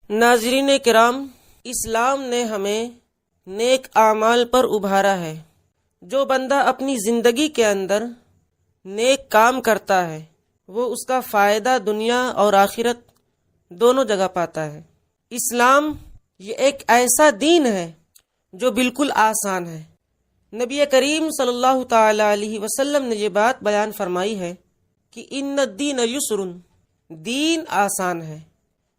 ناظرین کرام، اسلام نے ہمیں نیک اعمال پر ابھارا ہے۔ جو بندہ اپنی زندگی کے اندر نیک کام کرتا ہے وہ اس کا فائدہ دنیا اور آخرت دونوں جگہ پاتا ہے۔ اسلام یہ ایک ایسا دین ہے جو بالکل آسان ہے۔ نبی کریم صلی اللہ تعالی علیہ وسلم نے یہ بات بیان فرمائی ہے کہ ان الدین یسر، دین آسان ہے۔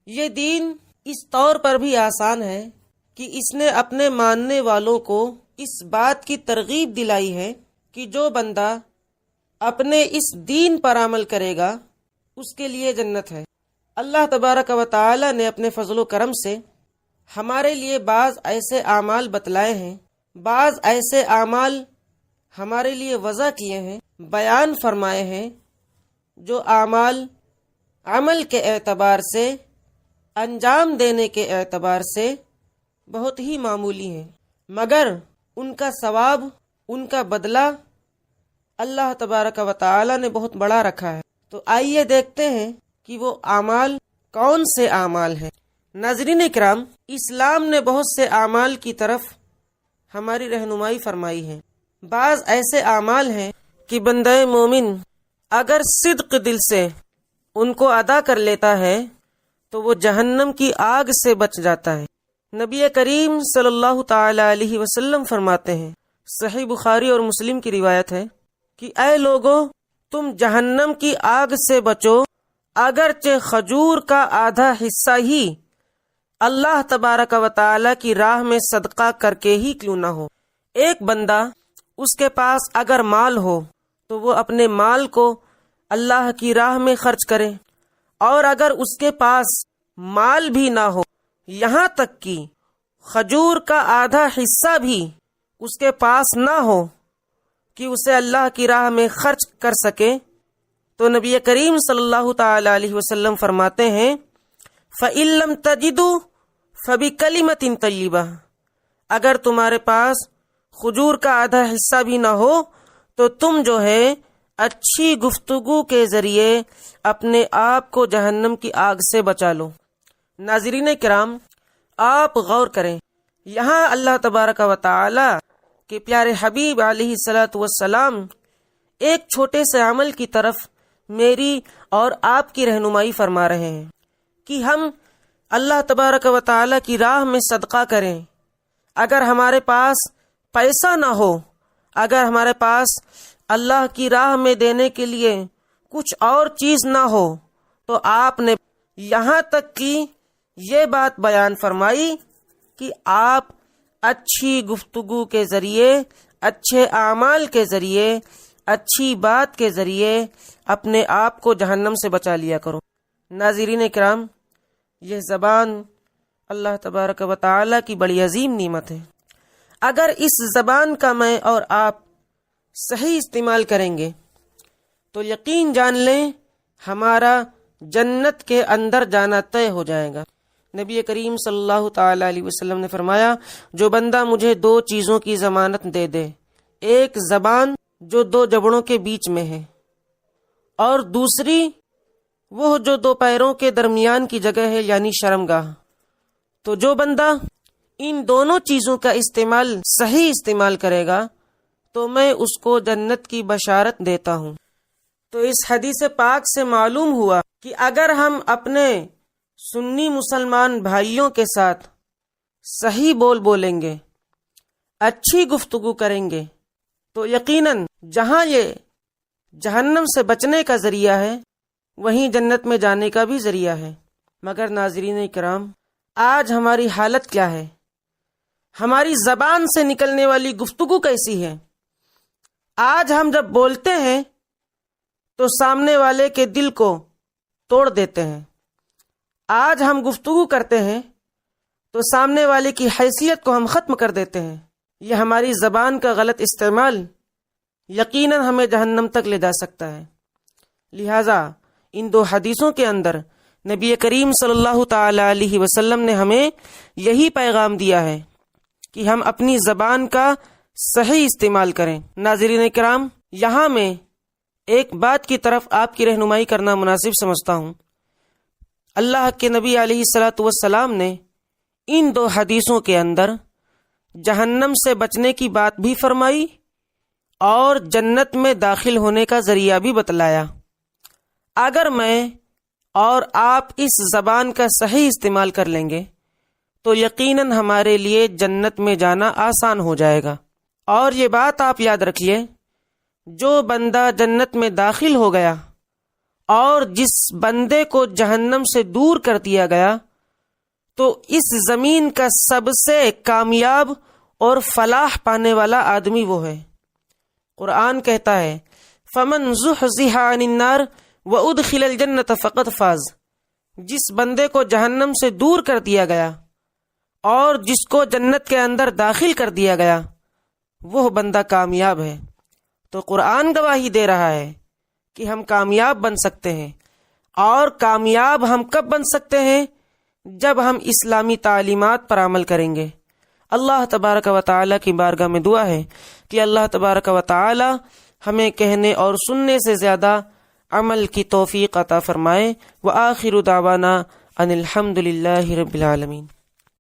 یہ دین اس طور پر بھی آسان ہے کہ اس نے اپنے ماننے والوں کو اس بات کی ترغیب دلائی ہے کہ جو بندہ اپنے اس دین پر عمل کرے گا اس کے لیے جنت ہے۔ اللہ تبارک و تعالی نے اپنے فضل و کرم سے ہمارے لیے بعض ایسے اعمال بتلائے ہیں، بعض ایسے اعمال ہمارے لیے وضع کیے ہیں، بیان فرمائے ہیں، جو اعمال عمل کے اعتبار سے، انجام دینے کے اعتبار سے بہت ہی معمولی ہیں، مگر ان کا ثواب، ان کا بدلہ اللہ تبارک و تعالی نے بہت بڑا رکھا ہے۔ تو آئیے دیکھتے ہیں کہ وہ اعمال کون سے اعمال ہیں۔ ناظرین کرام، اسلام نے بہت سے اعمال کی طرف ہماری رہنمائی فرمائی ہے۔ بعض ایسے اعمال ہیں کہ بندہ مومن اگر صدق دل سے ان کو ادا کر لیتا ہے تو وہ جہنم کی آگ سے بچ جاتا ہے۔ نبی کریم صلی اللہ تعالی علیہ وسلم فرماتے ہیں، صحیح بخاری اور مسلم کی روایت ہے کہ اے لوگو، تم جہنم کی آگ سے بچو اگرچہ کھجور کا آدھا حصہ ہی اللہ تبارک و تعالی کی راہ میں صدقہ کر کے ہی کیوں نہ ہو۔ ایک بندہ، اس کے پاس اگر مال ہو تو وہ اپنے مال کو اللہ کی راہ میں خرچ کرے، اور اگر اس کے پاس مال بھی نہ ہو، یہاں تک کہ کھجور کا آدھا حصہ بھی اس کے پاس نہ ہو کہ اسے اللہ کی راہ میں خرچ کر سکے، تو نبی کریم صلی اللہ تعالی علیہ وسلم فرماتے ہیں فَإِن لَّمْ تَجِدُوا فَبِكَلِمَةٍ طَيِّبَةٍ، اگر تمہارے پاس کھجور کا آدھا حصہ بھی نہ ہو تو تم جو ہے اچھی گفتگو کے ذریعے اپنے آپ کو جہنم کی آگ سے بچا لو۔ ناظرین کرام، آپ غور کریں، یہاں اللہ تبارک و تعالی کے پیارے حبیب علیہ الصلاۃ والسلام ایک چھوٹے سے عمل کی طرف میری اور آپ کی رہنمائی فرما رہے ہیں کہ ہم اللہ تبارک و تعالی کی راہ میں صدقہ کریں۔ اگر ہمارے پاس پیسہ نہ ہو، اگر ہمارے پاس اللہ کی راہ میں دینے کے لیے کچھ اور چیز نہ ہو، تو آپ نے یہاں تک کہ یہ بات بیان فرمائی کہ آپ اچھی گفتگو کے ذریعے، اچھے اعمال کے ذریعے، اچھی بات کے ذریعے اپنے آپ کو جہنم سے بچا لیا کرو۔ ناظرین کرام، یہ زبان اللہ تبارک و تعالی کی بڑی عظیم نعمت ہے۔ اگر اس زبان کا میں اور آپ صحیح استعمال کریں گے تو یقین جان لیں ہمارا جنت کے اندر جانا طے ہو جائے گا۔ نبی کریم صلی اللہ تعالی علیہ وسلم نے فرمایا، جو بندہ مجھے دو چیزوں کی ضمانت دے دے، ایک زبان جو دو جبڑوں کے بیچ میں ہے، اور دوسری وہ جو دو پیروں کے درمیان کی جگہ ہے، یعنی شرمگاہ، تو جو بندہ ان دونوں چیزوں کا استعمال صحیح استعمال کرے گا تو میں اس کو جنت کی بشارت دیتا ہوں۔ تو اس حدیث پاک سے معلوم ہوا کہ اگر ہم اپنے سنی مسلمان بھائیوں کے ساتھ صحیح بول بولیں گے، اچھی گفتگو کریں گے، تو یقیناً جہاں یہ جہنم سے بچنے کا ذریعہ ہے وہیں جنت میں جانے کا بھی ذریعہ ہے۔ مگر ناظرین کرام، آج ہماری حالت کیا ہے؟ ہماری زبان سے نکلنے والی گفتگو کیسی ہے؟ آج ہم جب بولتے ہیں تو سامنے والے کے دل کو توڑ دیتے ہیں۔ آج ہم گفتگو کرتے ہیں تو سامنے والے کی حیثیت کو ہم ختم کر دیتے ہیں۔ یہ ہماری زبان کا غلط استعمال یقیناً ہمیں جہنم تک لے جا سکتا ہے۔ لہٰذا ان دو حدیثوں کے اندر نبی کریم صلی اللہ تعالی علیہ وسلم نے ہمیں یہی پیغام دیا ہے کہ ہم اپنی زبان کا صحیح استعمال کریں۔ ناظرین کرام، یہاں میں ایک بات کی طرف آپ کی رہنمائی کرنا مناسب سمجھتا ہوں۔ اللہ کے نبی علیہ الصلاۃ والسلام نے ان 2 حدیثوں کے اندر جہنم سے بچنے کی بات بھی فرمائی اور جنت میں داخل ہونے کا ذریعہ بھی بتلایا۔ اگر میں اور آپ اس زبان کا صحیح استعمال کر لیں گے تو یقیناً ہمارے لیے جنت میں جانا آسان ہو جائے گا۔ اور یہ بات آپ یاد رکھیے، جو بندہ جنت میں داخل ہو گیا اور جس بندے کو جہنم سے دور کر دیا گیا تو اس زمین کا سب سے کامیاب اور فلاح پانے والا آدمی وہ ہے۔ قرآن کہتا ہے فَمَنْ زُحْزِحَ عَنِ النَّارِ وَأُدْخِلَ الْجَنَّةَ فَقَدْ فَازَ، جس بندے کو جہنم سے دور کر دیا گیا اور جس کو جنت کے اندر داخل کر دیا گیا وہ بندہ کامیاب ہے۔ تو قرآن گواہی دے رہا ہے کہ ہم کامیاب بن سکتے ہیں، اور کامیاب ہم کب بن سکتے ہیں؟ جب ہم اسلامی تعلیمات پر عمل کریں گے۔ اللہ تبارک و تعالی کی بارگاہ میں دعا ہے کہ اللہ تبارک و تعالی ہمیں کہنے اور سننے سے زیادہ عمل کی توفیق عطا فرمائے۔ وآخر دعوانا ان الحمد للہ رب العالمین۔